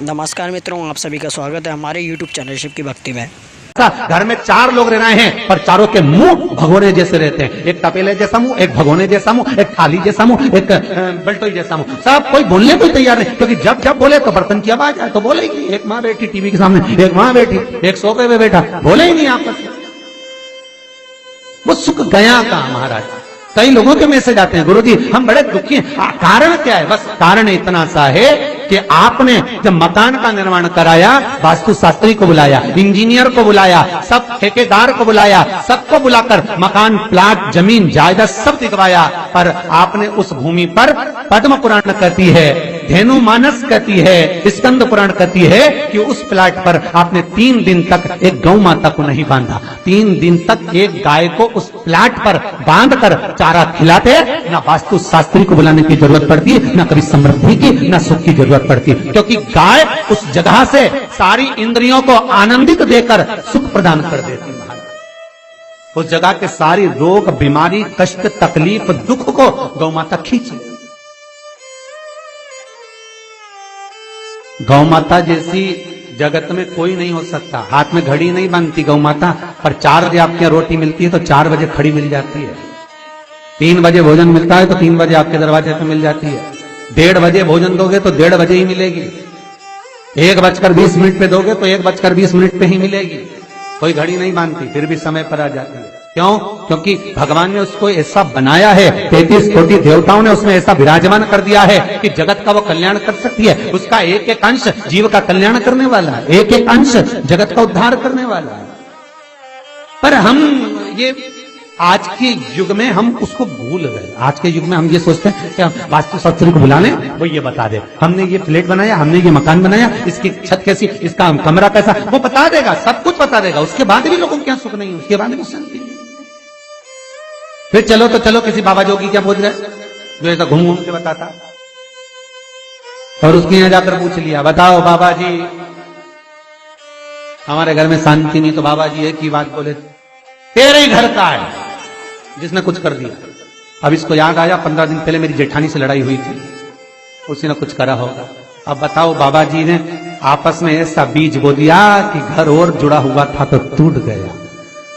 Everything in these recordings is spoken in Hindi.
नमस्कार मित्रों, आप सभी का स्वागत है हमारे YouTube चैनल शिव की भक्ति में। घर में 4 लोग रह रहे हैं पर चारों के मुंह भगोने जैसे रहते हैं। एक तपेले जैसा मुंह, एक भगोने जैसा मुंह, एक थाली जैसा मुंह, एक बल्टोई जैसा मुंह। सब कोई बोलने को तैयार नहीं, क्योंकि जब जब बोले तो बर्तन की आवाज आए तो बोलेगी। एक माँ बैठी टीवी के सामने, एक माँ बैठी, एक सोफे पे बैठा, बोले ही नहीं आपस में। वो सुख गया कहां महाराज। कई लोगों के मैसेज आते हैं, गुरुजी हम बड़े दुखी हैं। कारण क्या है? बस कारण इतना सा है कि आपने जब मकान का निर्माण कराया, वास्तु शास्त्री को बुलाया, इंजीनियर को बुलाया, सब ठेकेदार को बुलाया, सबको बुलाकर मकान, प्लाट, जमीन, जायदाद सब दिखवाया, पर आपने उस भूमि पर पद्म पुराण कहती है, धेनु मानस कहती है, स्कंद पुराण कहती है कि उस प्लाट पर आपने 3 दिन तक एक गौ माता को नहीं बांधा। 3 दिन तक एक गाय को उस प्लाट पर बांध कर चारा खिलाते। ना वास्तु शास्त्री को बुलाने की जरूरत पड़ती, ना कभी समृद्धि की, ना सुख की जरूरत पड़ती, क्योंकि गाय उस जगह से सारी इंद्रियों को आनंदित देकर सुख प्रदान कर देती है। उस जगह के सारी रोग, बीमारी, कष्ट, तकलीफ, दुख को गौ माता खींची। गौ माता जैसी जगत में कोई नहीं हो सकता। हाथ में घड़ी नहीं बांधती गौ माता, पर 4 बजे आपके यहाँ रोटी मिलती है तो 4 बजे खड़ी मिल जाती है। 3 बजे भोजन मिलता है तो 3 बजे आपके दरवाजे पे मिल जाती है। 1:30 बजे भोजन दोगे तो 1:30 बजे ही मिलेगी। 1:20 पे दोगे तो 1:20 पे ही मिलेगी। कोई घड़ी नहीं बांधती, फिर भी समय पर आ जाती है। क्यों? क्योंकि भगवान ने उसको ऐसा बनाया है, 33 कोटि देवताओं ने उसमें ऐसा विराजमान कर दिया है कि जगत का वो कल्याण कर सकती है। उसका एक एक अंश जीव का कल्याण करने वाला है, एक एक अंश जगत का उद्धार करने वाला है। पर हम ये आज के युग में हम उसको भूल गए। आज के युग में हम ये सोचते हैं कि वास्तु शास्त्री को बुला लें, वो ये बता दे, हमने ये फ्लैट बनाया, हमने ये मकान बनाया, इसकी छत कैसी, इसका कमरा कैसा, वो बता देगा, सब कुछ बता देगा। उसके बाद भी लोगों को क्या सुख नहीं, उसके बाद भी शांति। फिर चलो तो चलो किसी बाबा जोगी क्या पूछ रहे, जो ऐसा घूम घूम के बताता, और उसके यहां जाकर पूछ लिया, बताओ बाबा जी हमारे घर में शांति नहीं। तो बाबा जी एक ही बात बोले, तेरे ही घर का है जिसने कुछ कर दिया। अब इसको याद आया 15 दिन पहले मेरी जेठानी से लड़ाई हुई थी, उसी ने कुछ करा होगा। अब बताओ बाबा जी ने आपस में ऐसा बीज बो दिया कि घर और जुड़ा हुआ था तो टूट गया।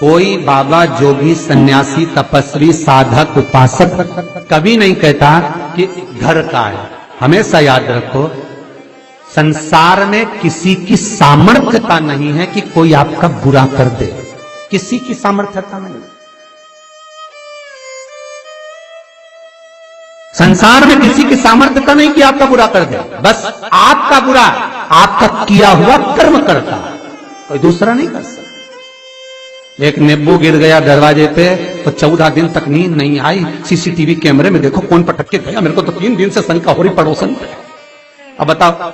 कोई बाबा, जोगी, सन्यासी, तपस्वी, साधक, उपासक कभी नहीं कहता कि घर का है। हमेशा याद रखो, संसार में किसी की सामर्थ्यता नहीं है कि कोई आपका बुरा कर दे। किसी की सामर्थ्यता नहीं। संसार में किसी की सामर्थ्यता नहीं कि आपका बुरा कर दे। बस आपका बुरा आपका किया हुआ कर्म करता, कोई दूसरा नहीं कर सकता। एक नींबू गिर गया दरवाजे पे तो 14 दिन तक नींद नहीं आई। सीसीटीवी कैमरे में देखो कौन पटक के गया, मेरे को तो 3 दिन से शंका हो रही पड़ोसन पे। अब बताओ,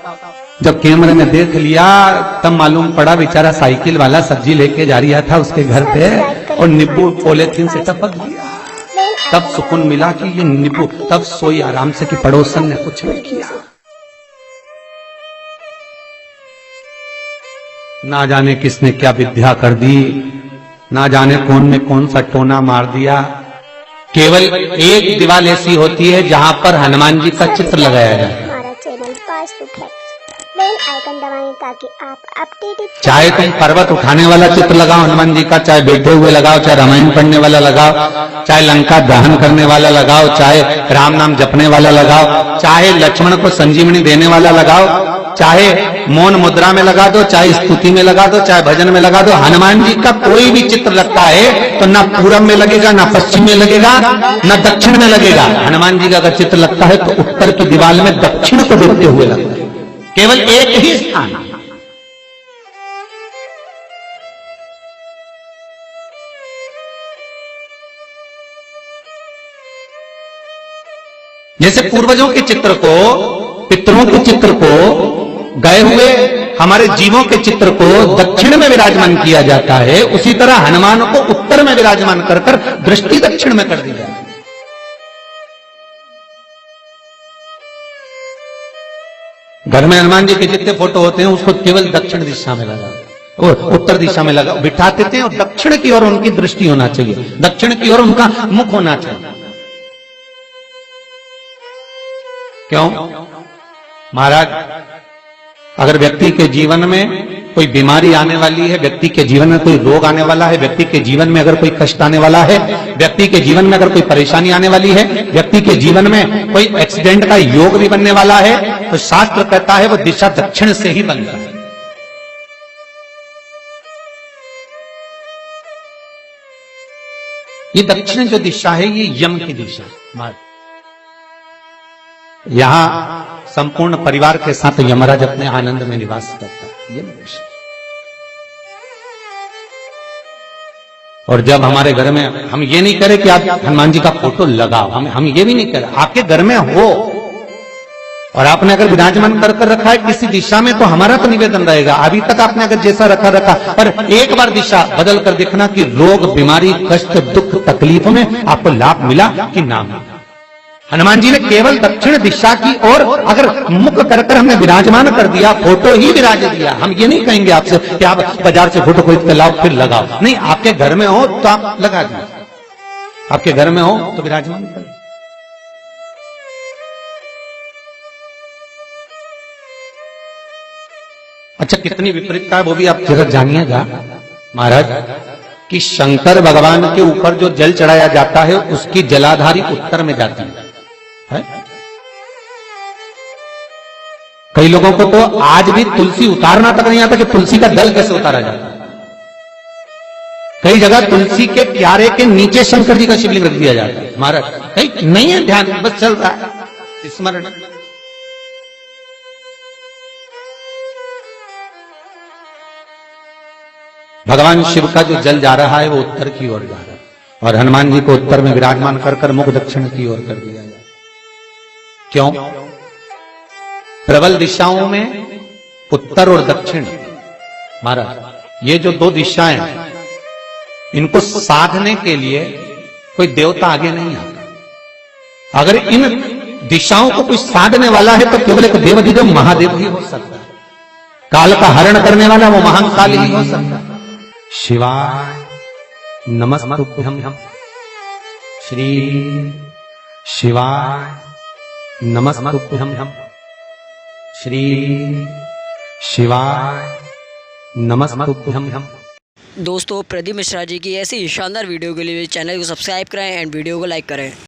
जब कैमरे में देख लिया तब मालूम पड़ा बेचारा साइकिल वाला सब्जी लेके जा रहा था उसके घर पे, और नींबू पॉलीथिन से टपक गया। तब सुकून मिला कि ये नींबू, तब सोई आराम से कि पड़ोसन ने कुछ नहीं किया। ना जाने किसने क्या विद्या कर दी, ना जाने कौन में कौन सा टोना मार दिया। केवल एक दीवार ऐसी होती है जहां पर हनुमान जी का चित्र लगाया जाए। हमारा channel Vastu facts, bell icon दबाएं ताकि आप अपडेटेड। चाहे तुम पर्वत उठाने वाला चित्र लगाओ हनुमान जी का, चाहे बैठे हुए लगाओ, चाहे रामायण पढ़ने वाला लगाओ, चाहे लंका दहन करने वाला लगाओ, चाहे राम नाम जपने वाला लगाओ, चाहे लक्ष्मण को संजीवनी देने वाला लगाओ, चाहे मौन मुद्रा में लगा दो, चाहे स्तुति में लगा दो, चाहे भजन में लगा दो। हनुमान जी का कोई भी चित्र लगता है तो ना पूरब में लगेगा, ना पश्चिम में लगेगा, ना दक्षिण में लगेगा। हनुमान जी का अगर चित्र लगता है तो उत्तर की दीवार में दक्षिण को देखते हुए लगता है। केवल एक ही स्थान। जैसे पूर्वजों के चित्र को, पितरों के चित्र को, गए हुए हमारे जीवों के चित्र को दक्षिण में विराजमान किया जाता है, उसी तरह हनुमान को उत्तर में विराजमान कर कर दृष्टि दक्षिण में कर दी जाती है। घर में हनुमान जी के जितने फोटो होते हैं उसको केवल दक्षिण दिशा में लगा, और उत्तर दिशा में लगा बिठाते थे, और दक्षिण की ओर उनकी दृष्टि होना चाहिए, दक्षिण की ओर उनका मुख होना चाहिए। क्यों? महाराज अगर व्यक्ति के जीवन में कोई बीमारी आने वाली है, व्यक्ति के जीवन में कोई रोग आने वाला है, व्यक्ति के जीवन में अगर कोई कष्ट आने वाला है, व्यक्ति के जीवन में अगर कोई परेशानी आने वाली है, व्यक्ति के जीवन में कोई एक्सीडेंट का योग भी बनने वाला है, तो शास्त्र कहता है वो दिशा दक्षिण से ही बनता है। ये दक्षिण जो दिशा है ये यम की दिशा है। यहां संपूर्ण परिवार के साथ यमराज अपने आनंद में निवास करता है। ये दिशा। और जब हमारे घर में, हम ये नहीं करें कि आप हनुमान जी का फोटो लगाओ, हम ये भी नहीं करें, आपके घर में हो और आपने अगर विराजमान कर रखा है किसी दिशा में, तो हमारा तो निवेदन रहेगा, अभी तक आपने अगर जैसा रखा पर एक बार दिशा बदल कर देखना कि रोग, बीमारी, कष्ट, दुख, तकलीफ में आपको लाभ मिला कि ना मिला। हनुमान जी ने केवल दक्षिण दिशा की ओर अगर मुख कर हमने विराजमान कर दिया, फोटो ही विराज दिया। हम ये नहीं कहेंगे आपसे कि आप बाजार से फोटो खरीद के लाओ फिर लगाओ, नहीं, आपके घर में हो तो आप लगा दीजिए, आपके घर में हो तो विराजमान करें। अच्छा, कितनी विपरीतता है वो भी आप जरा जानिएगा महाराज, कि शंकर भगवान के ऊपर जो जल चढ़ाया जाता है उसकी जलाधारी उत्तर में जाती है। कई लोगों को तो आज भी तुलसी उतारना तक नहीं आता कि तुलसी का दल कैसे उतारा जाता है। कई जगह तुलसी के क्यारे के नीचे शंकर जी का शिवलिंग रख दिया जाता है महाराज, कहीं नहीं है ध्यान, बस चल रहा है स्मरण। भगवान शिव का जो जल जा रहा है वो उत्तर की ओर जा रहा है और हनुमान जी को उत्तर में विराजमान कर मुख दक्षिण की ओर कर दिया जाए। क्यों? प्रबल दिशाओं में उत्तर और दक्षिण महाराज, ये जो दो दिशाएं इनको साधने के लिए कोई देवता आगे नहीं आता। अगर इन दिशाओं को कोई साधने वाला है तो केवल एक देवाधिदेव महादेव ही हो सकता है। काल का हरण करने वाला वो महान काल ही हो सकता है। शिवाय नमस्तुभ्यं श्री शिवाय नमस्तुभ्यं श्री शिवाय नमस्तुभ्यं। दोस्तों, प्रदीप मिश्रा जी की ऐसी शानदार वीडियो के लिए चैनल को सब्सक्राइब करें एंड वीडियो को लाइक करें।